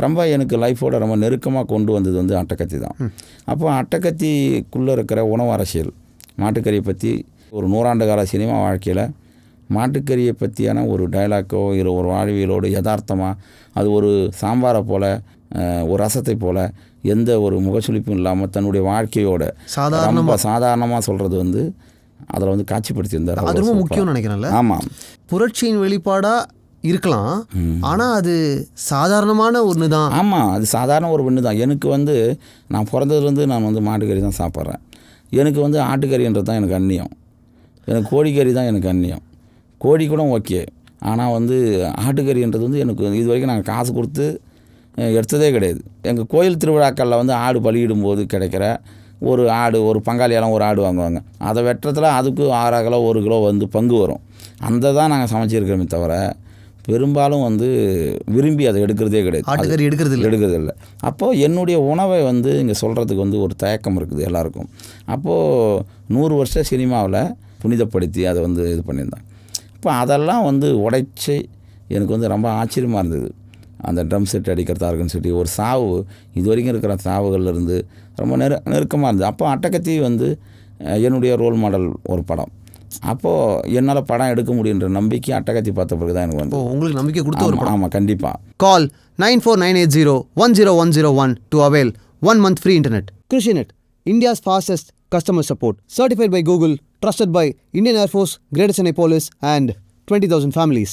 ரொம்ப எனக்கு லைஃபோட ரொம்ப நெருக்கமாக கொண்டு வந்தது வந்து அட்டைக்கத்தி தான். அப்போ அட்டைக்கத்திக்குள்ளே இருக்கிற உணவு அரசியல், மாட்டுக்கறியை பற்றி ஒரு 100 ஆண்டு கால சினிமா வாழ்க்கையில் மாட்டுக்கறியை பற்றியான ஒரு டைலாக்கோ இல்லை ஒரு வாழ்வியலோடு யதார்த்தமாக அது ஒரு சாம்பாரை போல் ஒரு ரசத்தை போல் எந்த ஒரு முகசுளிப்பும் இல்லாமல் தன்னுடைய வாழ்க்கையோட ரொம்ப சாதாரணமாக சொல்கிறது வந்து அதில் வந்து காட்சிப்படுத்தியிருந்தார். அது ரொம்ப முக்கியம்னு நினைக்கிறேன்ல. ஆமாம், புரட்சியின் வெளிப்பாடாக இருக்கலாம், ஆனால் அது சாதாரணமான ஒன்று தான். ஆமாம், அது சாதாரண ஒரு ஒன்று தான். எனக்கு வந்து நான் பிறந்ததுலேருந்து நான் வந்து மாட்டுக்கறி தான் சாப்பிட்றேன். எனக்கு வந்து ஆட்டுக்கறின்றது தான் எனக்கு அந்நியம். எனக்கு கோழிக்கறி தான் எனக்கு அந்நியம். கோழி கூட ஓகே, ஆனால் வந்து ஆட்டுக்கறின்றது வந்து எனக்கு இது வரைக்கும் நாங்கள் காசு கொடுத்து எடுத்ததே கிடையாது. எங்கள் கோயில் திருவிழாக்களில் வந்து ஆடு பலியிடும்போது கிடைக்கிற ஒரு ஆடு, ஒரு பங்காளியெல்லாம் ஒரு ஆடு வாங்குவாங்க. அதை வெட்டுறதுல அதுக்கு 6 கிலோ 1 கிலோ வந்து பங்கு வரும். அந்த தான் நாங்கள் சமைச்சிருக்கிறோமே தவிர பெரும்பாலும் வந்து விரும்பி அதை எடுக்கிறதே கிடையாது. ஆட்டுக்கறி எடுக்கிறது இல்லை. அப்போது என்னுடைய உணவை வந்து இங்கே சொல்கிறதுக்கு வந்து ஒரு தயக்கம் இருக்குது எல்லாருக்கும். அப்போது 100 வருஷ சினிமாவில் புனிதப்படுத்தி அதை வந்து இது பண்ணியிருந்தாங்க. இப்போ அதெல்லாம் வந்து உடைச்சி எனக்கு வந்து ரொம்ப ஆச்சரியமாக இருந்தது. அந்த ட்ரம் செட் அடிக்கிறதா இருக்குன்னு சொல்லி ஒரு சாவு இது வரைக்கும் இருக்கிற சாவுகள்லேருந்து ரொம்ப நெருக்கமாக இருந்தது. அப்போ அட்டைக்கத்தி வந்து என்னுடைய ரோல் மாடல் ஒரு படம். அப்போது என்னால் படம் எடுக்க முடியுன்ற நம்பிக்கை அட்டைக்கத்தி பார்த்த பிறகு தான் எனக்கு வந்து. உங்களுக்கு நம்பிக்கை கொடுத்த ஒரு படம். ஆமாம், கண்டிப்பாக. கால் 94980101 to avail 1 month free internet. Crucianet, India's fastest customer support. Certified by Google, trusted by Indian Air Force, Greater Chennai Police and 20,000 families.